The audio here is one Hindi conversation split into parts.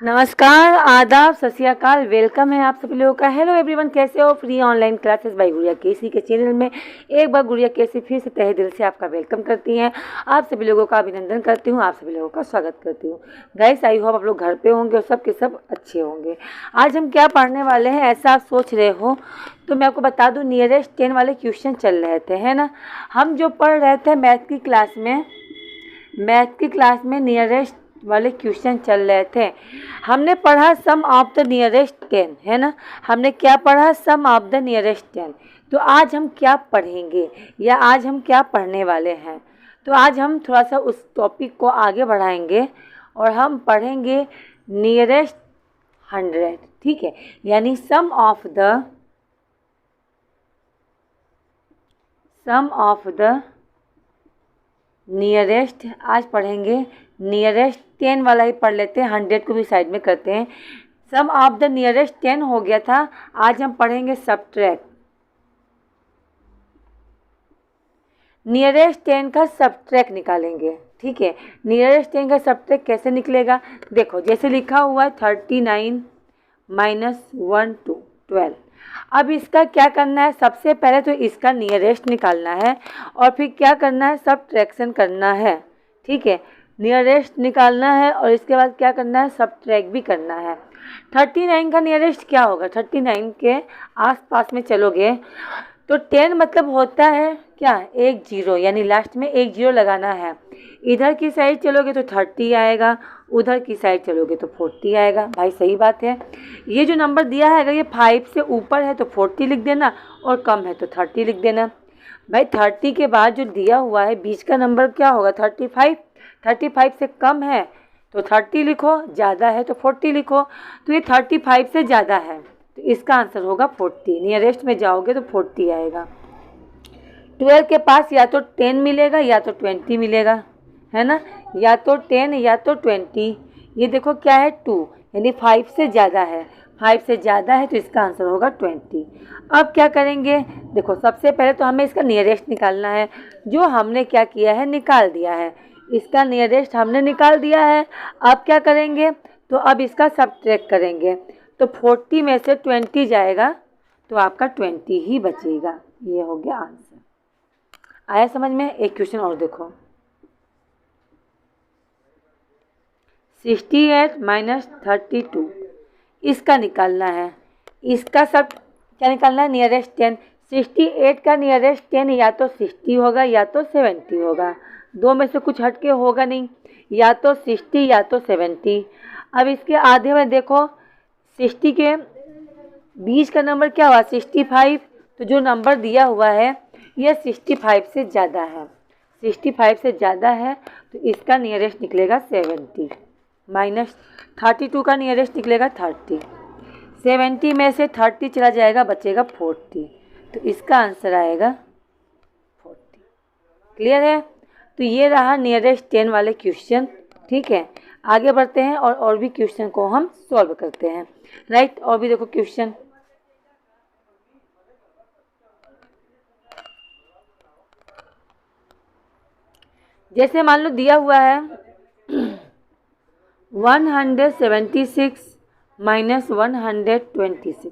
नमस्कार, आदाब, सत श्री अकाल। वेलकम है आप सभी लोगों का। हेलो एवरीवन, कैसे हो? फ्री ऑनलाइन क्लासेस बाय गुड़िया केसी के चैनल में एक बार गुड़िया केसी फिर से तहे दिल से आपका वेलकम करती हैं। आप सभी लोगों का अभिनंदन करती हूँ, आप सभी लोगों का स्वागत करती हूँ। गाइस, आई होप आप लोग घर पे होंगे और सब के सब अच्छे होंगे। आज हम क्या पढ़ने वाले हैं ऐसा आप सोच रहे हो तो मैं आपको बता दूँ, नियरेस्ट 10 वाले क्वेश्चन चल रहे थे, है ना। हम जो पढ़ रहे थे मैथ की क्लास में नियरेस्ट वाले क्वेश्चन चल रहे थे। हमने पढ़ा सम ऑफ द नियरेस्ट 10, है ना। हमने क्या पढ़ा? सम ऑफ द नियरेस्ट 10। तो आज हम क्या पढ़ेंगे या आज हम क्या पढ़ने वाले हैं? तो आज हम थोड़ा सा उस टॉपिक को आगे बढ़ाएंगे और हम पढ़ेंगे नियरेस्ट 100, ठीक है। यानी सम ऑफ द नियरेस्ट। आज पढ़ेंगे नियरेस्ट 10 वाला ही पढ़ लेते हैं, 100 को भी साइड में करते हैं। सम ऑफ द नियरेस्ट 10 हो गया था। आज हम पढ़ेंगे सब्ट्रैक्ट। नियरेस्ट 10 का सब्ट्रैक्ट निकालेंगे, ठीक है। नियरेस्ट 10 का सब्ट्रैक्ट कैसे निकलेगा? देखो, जैसे लिखा हुआ है 39 माइनस 1 2 12। अब इसका क्या करना है? सबसे पहले तो इसका नियरेस्ट निकालना है और फिर क्या करना है? सब्ट्रैक्शन करना है, ठीक है। नियरेस्ट निकालना है और इसके बाद क्या करना है? सब्ट्रैक्ट भी करना है। 39 का नियरेस्ट क्या होगा? 39 के आसपास में चलोगे तो 10 मतलब होता है क्या? एक जीरो, यानी लास्ट में एक जीरो लगाना है। इधर की साइड चलोगे तो 30 आएगा, उधर की साइड चलोगे तो 40 आएगा। भाई सही बात है। ये जो नंबर दिया है अगर ये 5 से ऊपर है तो 40 लिख देना और कम है तो 30 लिख देना। भाई 30 के बाद जो दिया हुआ है बीच का नंबर क्या होगा? 35। 35 से कम है तो 30 लिखो, ज़्यादा है तो 40 लिखो। तो ये 35 से ज़्यादा है तो इसका आंसर होगा 40। नियरेस्ट में जाओगे तो 40 आएगा। 12 के पास या तो 10 मिलेगा या तो 20 मिलेगा, है ना। या तो 10 या तो 20। ये देखो क्या है? 2, यानी 5 से ज़्यादा है। 5 से ज़्यादा है तो इसका आंसर होगा 20। अब क्या करेंगे? देखो, सबसे पहले तो हमें इसका नियरेस्ट निकालना है। जो हमने क्या किया है? निकाल दिया है। इसका नियरेस्ट हमने निकाल दिया है। अब क्या करेंगे? तो अब इसका सब्ट्रैक्ट करेंगे तो 40 में से 20 जाएगा तो आपका 20 ही बचेगा। ये हो गया आंसर। आया समझ में? एक क्वेश्चन और देखो, 68 माइनस 32 इसका निकालना है। इसका सब क्या निकालना है? नियरेस्ट 10। 68 का नियरेस्ट 10 या तो 60 होगा या तो 70 होगा। दो में से कुछ हटके होगा नहीं, या तो 60 या तो 70। अब इसके आधे में देखो, 60 के बीच का नंबर क्या हुआ? 65। तो जो नंबर दिया हुआ है यह 65 से ज़्यादा है। 65 से ज़्यादा है तो इसका नियरेस्ट निकलेगा 70। माइनस 32 का नियरेस्ट निकलेगा 30। 70 में से 30 चला जाएगा, बचेगा 40। तो इसका आंसर आएगा 40। क्लियर है? तो ये रहा नियरेस्ट 10 वाले क्वेश्चन, ठीक है। आगे बढ़ते हैं और भी क्वेश्चन को हम सॉल्व करते हैं, राइट। और भी देखो क्वेश्चन, जैसे मान लो दिया हुआ है 176 माइनस 126।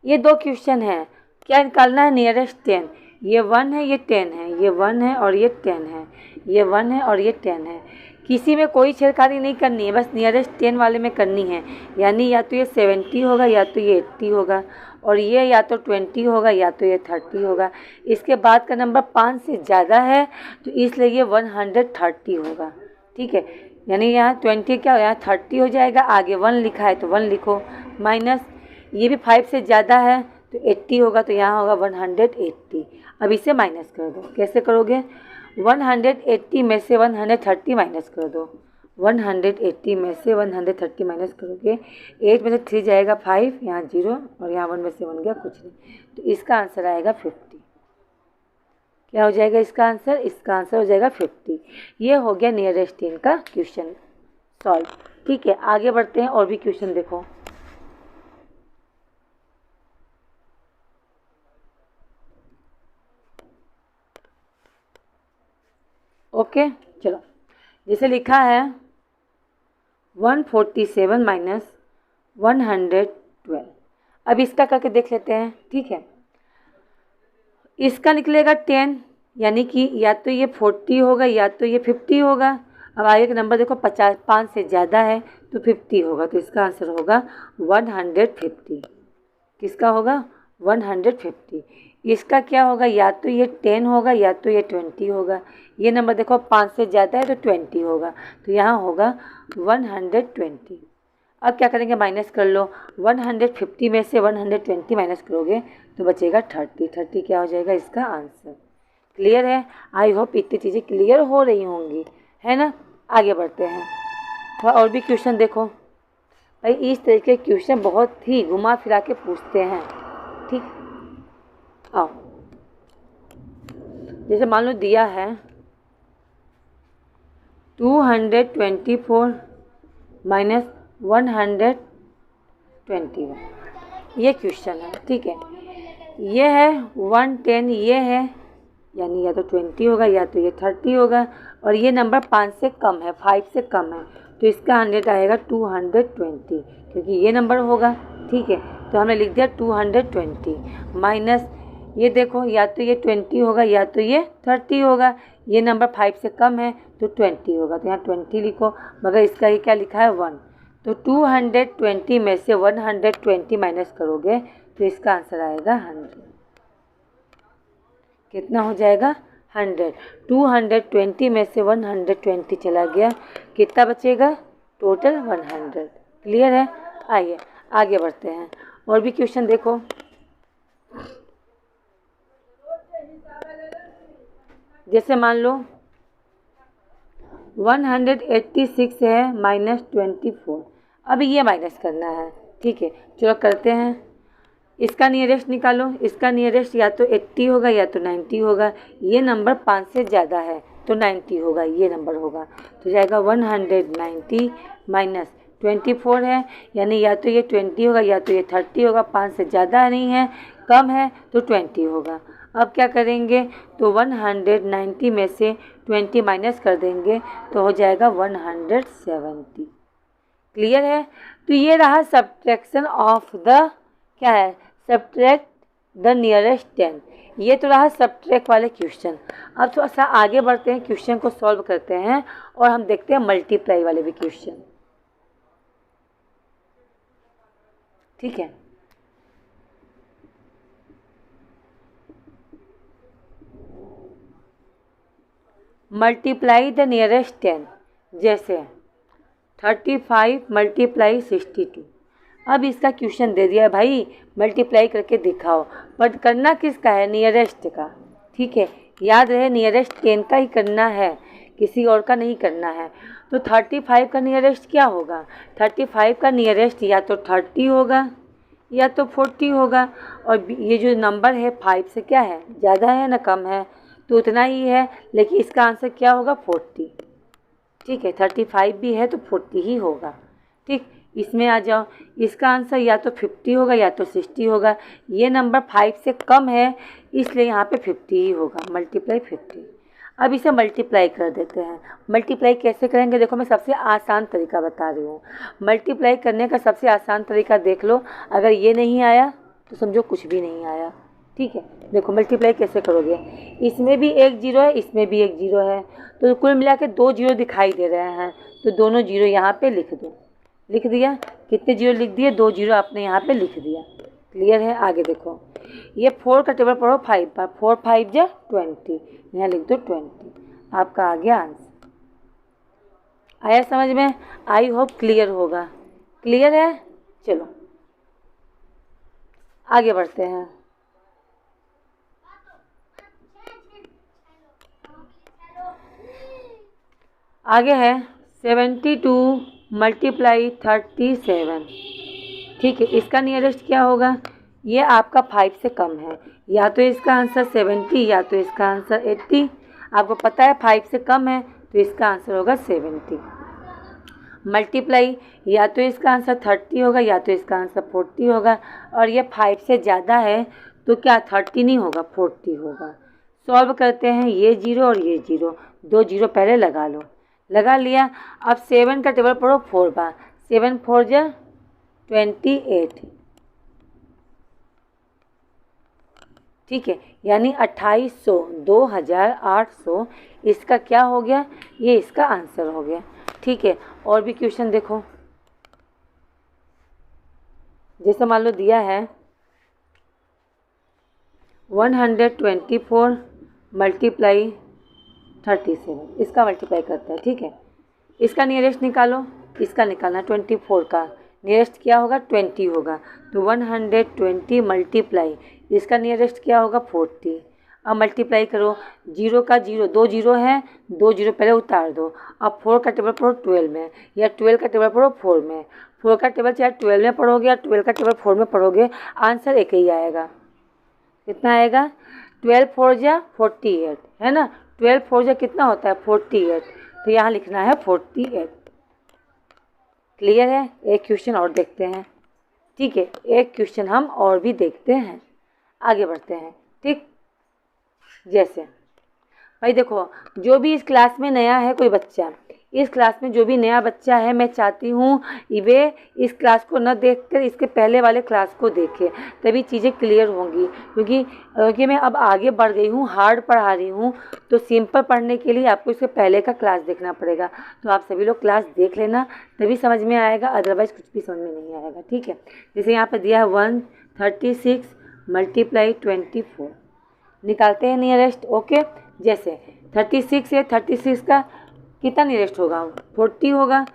ये दो क्वेश्चन है। क्या निकालना है? नियरेस्ट 10। ये 1 है, ये 10 है, ये 1 है और ये 10 है, ये 1 है और ये 10 है। किसी में कोई छेड़खानी नहीं करनी है, बस नियरेस्ट 10 वाले में करनी है। यानी या तो ये 70 होगा या तो ये 80 होगा, और ये या तो 20 होगा या तो ये 30 होगा। इसके बाद का नंबर 5 से ज़्यादा है तो इसलिए ये 130 होगा, ठीक है। यानी यहाँ 20 क्या हो, यहाँ 30 हो जाएगा। आगे 1 लिखा है तो 1 लिखो। माइनस ये भी 5 से ज़्यादा है तो 80 होगा, तो यहाँ होगा 180। अब इसे माइनस कर दो। कैसे करोगे? 180 में से 130 माइनस कर दो। 180 में से 130 माइनस करोगे, 8 में से 3 जाएगा 5, यहाँ 0 और यहाँ 1 में से 1 गया, कुछ नहीं। तो इसका आंसर आएगा 50। क्या हो जाएगा इसका आंसर? इसका आंसर हो जाएगा 50। ये हो गया नियरेस्ट 10 का क्वेश्चन सॉल्व, ठीक है। आगे बढ़ते हैं और भी क्वेश्चन देखो। ओके, चलो। जैसे लिखा है 147 माइनस 112। अब इसका करके देख लेते हैं, ठीक है। इसका निकलेगा 10, यानी कि या तो ये 40 होगा या तो ये 50 होगा। अब आगे का नंबर देखो 50, 5 से ज़्यादा है तो 50 होगा, तो इसका आंसर होगा 150। किसका होगा? 150। इसका क्या होगा? या तो ये 10 होगा या तो ये 20 होगा। ये नंबर देखो 5 से ज़्यादा है तो 20 होगा, तो यहाँ होगा 120। अब क्या करेंगे? माइनस कर लो। 150 में से 120 माइनस करोगे तो बचेगा 30। 30 क्या हो जाएगा इसका आंसर। क्लियर है? आई होप इतनी चीज़ें क्लियर हो रही होंगी, है ना। आगे बढ़ते हैं, थोड़ा और भी क्वेश्चन देखो भाई। इस तरीके के क्वेश्चन बहुत ही घुमा फिरा के पूछते हैं, ठीक। आओ, जैसे मान लो दिया है 224 माइनस 121, ये क्वेश्चन है, ठीक है। ये है 110, ये है, यानी या तो 20 होगा या तो ये 30 होगा, और ये नंबर 5 से कम है, 5 से कम है, तो इसका 100 आएगा 220, क्योंकि ये नंबर होगा, ठीक है। तो हमने लिख दिया 220 माइनस, ये देखो या तो ये 20 होगा या तो ये 30 होगा। ये नंबर 5 से कम है तो 20 होगा, तो यहाँ 20 लिखो, मगर इसका ये क्या लिखा है 1। तो 220 में से 120 माइनस करोगे तो इसका आंसर आएगा 100। कितना हो जाएगा? 100। 220 में से 120 चला गया, कितना बचेगा? टोटल 100। क्लियर है? आइए आगे बढ़ते हैं, और भी क्वेश्चन देखो। जैसे मान लो 186 है माइनस 24, अब ये माइनस करना है, ठीक है। चलो करते हैं। इसका नियरेस्ट निकालो। इसका नियरेस्ट या तो 80 होगा या तो 90 होगा। ये नंबर 5 से ज़्यादा है तो 90 होगा, ये नंबर होगा, तो जाएगा 190 माइनस 24 है, यानी या तो ये 20 होगा या तो ये 30 होगा। 5 से ज़्यादा नहीं है, कम है तो 20 होगा। अब क्या करेंगे? तो 190 में से 20 माइनस कर देंगे तो हो जाएगा 170। क्लियर है? तो ये रहा सब्ट्रैक्शन ऑफ द, क्या है? Subtract the nearest 10। ये तो रहा सब्ट्रैक्ट वाले क्वेश्चन। अब थोड़ा सा आगे बढ़ते हैं, क्वेश्चन को सॉल्व करते हैं और हम देखते हैं मल्टीप्लाई वाले भी क्वेश्चन, ठीक है। मल्टीप्लाई द नियरेस्ट 10, जैसे 35 मल्टीप्लाई 62। अब इसका क्वेश्चन दे दिया भाई, मल्टीप्लाई करके दिखाओ, बट करना किसका है? नियरेस्ट का, ठीक है। याद रहे नियरेस्ट 10 का ही करना है, किसी और का नहीं करना है। तो 35 का नियरेस्ट क्या होगा? 35 का नियरेस्ट या तो 30 होगा या तो 40 होगा, और ये जो नंबर है 5 से क्या है? ज़्यादा है ना कम है? तो उतना ही है, लेकिन इसका आंसर क्या होगा? 40, ठीक है। 35 भी है तो 40 ही होगा, ठीक। इसमें आ जाओ, इसका आंसर या तो 50 होगा या तो 60 होगा। ये नंबर 5 से कम है इसलिए यहाँ पे 50 ही होगा, मल्टीप्लाई 50। अब इसे मल्टीप्लाई कर देते हैं। मल्टीप्लाई कैसे करेंगे? देखो मैं सबसे आसान तरीका बता रही हूँ। मल्टीप्लाई करने का सबसे आसान तरीका देख लो, अगर ये नहीं आया तो समझो कुछ भी नहीं आया, ठीक है। देखो मल्टीप्लाई कैसे करोगे, इसमें भी एक जीरो है, इसमें भी एक जीरो है, तो कुल मिला के 2 जीरो दिखाई दे रहे हैं, तो दोनों जीरो यहाँ पे लिख दो। लिख दिया? कितने जीरो लिख दिए? 2 जीरो आपने यहाँ पे लिख दिया। क्लियर है? आगे देखो, ये 4 का टेबल पढ़ो 5 पर, 4 5 जा 20, यहाँ लिख दो 20। आपका आ गया आंसर। आया समझ में? आई होप क्लियर होगा। क्लियर है? चलो आगे बढ़ते हैं। आगे है 72 मल्टीप्लाई 37, ठीक है। इसका नियरेस्ट क्या होगा? ये आपका 5 से कम है, या तो इसका आंसर 70 या तो इसका आंसर 80। आपको पता है 5 से कम है तो इसका आंसर होगा 70। मल्टीप्लाई या तो इसका आंसर 30 होगा या तो इसका आंसर 40 होगा, और ये 5 से ज़्यादा है तो क्या 30 नहीं होगा, 40 होगा। सॉल्व करते हैं, ये जीरो और ये जीरो, 2 जीरो पहले लगा लो, लगा लिया। अब 7 का टेबल पढ़ो 4 बार। 7 4 जा 28, ठीक है, यानी 2800, 2800 इसका क्या हो गया, ये इसका आंसर हो गया। ठीक है, और भी क्वेश्चन देखो। जैसे मान लो दिया है 124 मल्टीप्लाई 37, इसका मल्टीप्लाई करते हैं। ठीक है, इसका नियरेस्ट निकालो, इसका निकालना 24 का नियरेस्ट क्या होगा 20 होगा, तो 120 मल्टीप्लाई इसका नियरेस्ट क्या होगा 40। अब मल्टीप्लाई करो, 0 का 0, 2 जीरो है, 2 जीरो पहले उतार दो। अब 4 का टेबल पढ़ो 12 में, या 12 का टेबल पढ़ो 4 में। 4 का टेबल चाहे 12 में पढ़ोगे या 12 का टेबल 4 में पढ़ोगे, आंसर एक ही आएगा। कितना आएगा, 12 4 जा 48, है ना। 12 4 जा कितना होता है 48, तो यहाँ लिखना है 48। क्लियर है। एक क्वेश्चन और देखते हैं। ठीक है, एक क्वेश्चन हम और भी देखते हैं, आगे बढ़ते हैं। ठीक, जैसे भाई देखो, जो भी इस क्लास में नया है कोई बच्चा, इस क्लास में जो भी नया बच्चा है, मैं चाहती हूँ वे इस क्लास को न देखकर इसके पहले वाले क्लास को देखे, तभी चीज़ें क्लियर होंगी। क्योंकि मैं अब आगे बढ़ गई हूँ, हार्ड पढ़ा रही हूँ, तो सिंपल पढ़ने के लिए आपको इसके पहले का क्लास देखना पड़ेगा। तो आप सभी लोग क्लास देख लेना, तभी समझ में आएगा, अदरवाइज़ कुछ भी समझ में नहीं आएगा। ठीक है, जैसे यहाँ पर दिया है 136 मल्टीप्लाई 24, निकालते हैं नियरेस्ट। ओके, जैसे 36 है, 36 का कितना नियरेस्ट होगा 40 होगा,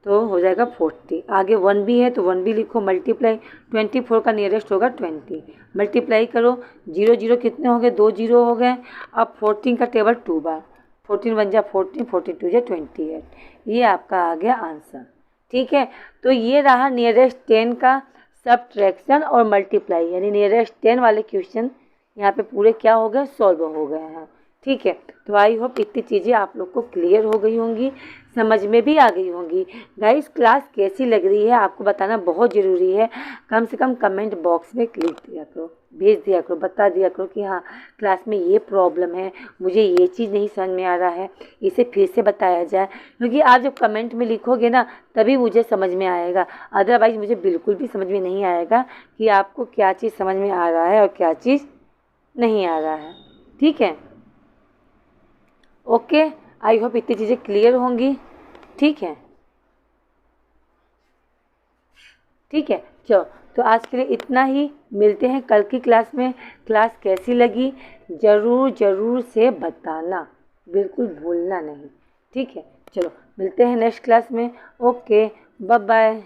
तो हो जाएगा 40। आगे 1 भी है तो 1 भी लिखो, मल्टीप्लाई 24 का नियरेस्ट होगा 20, मल्टीप्लाई करो, 0 0 कितने हो गए 2 जीरो हो गए। अब 14 का टेबल 2 बार, 14 1 जा 14, 42 जा 28, ये आपका आ गया आंसर। ठीक है, तो ये रहा नियरेस्ट 10 का सब्ट्रैक्शन और मल्टीप्लाई, यानी नियरेस्ट 10 वाले क्वेश्चन यहाँ पे पूरे क्या हो गए, सॉल्व हो गए हैं। ठीक है, तो आई होप इतनी चीज़ें आप लोग को क्लियर हो गई होंगी, समझ में भी आ गई होंगी। गाइस, क्लास कैसी लग रही है आपको बताना बहुत ज़रूरी है। कम से कम कमेंट बॉक्स में लिख दिया करो, भेज दिया करो, बता दिया करो कि हाँ क्लास में ये प्रॉब्लम है, मुझे ये चीज़ नहीं समझ में आ रहा है, इसे फिर से बताया जाए। क्योंकि आप जब कमेंट में लिखोगे ना, तभी मुझे समझ में आएगा, अदरवाइज़ मुझे बिल्कुल भी समझ में नहीं आएगा कि आपको क्या चीज़ समझ में आ रहा है और क्या चीज़ नहीं आ रहा है। ठीक है, ओके, आई होप इतनी चीज़ें क्लियर होंगी। ठीक है, ठीक है, चलो, तो आज के लिए इतना ही, मिलते हैं कल की क्लास में। क्लास कैसी लगी ज़रूर से बताना, बिल्कुल भूलना नहीं। ठीक है, चलो मिलते हैं नेक्स्ट क्लास में। Okay, bye bye.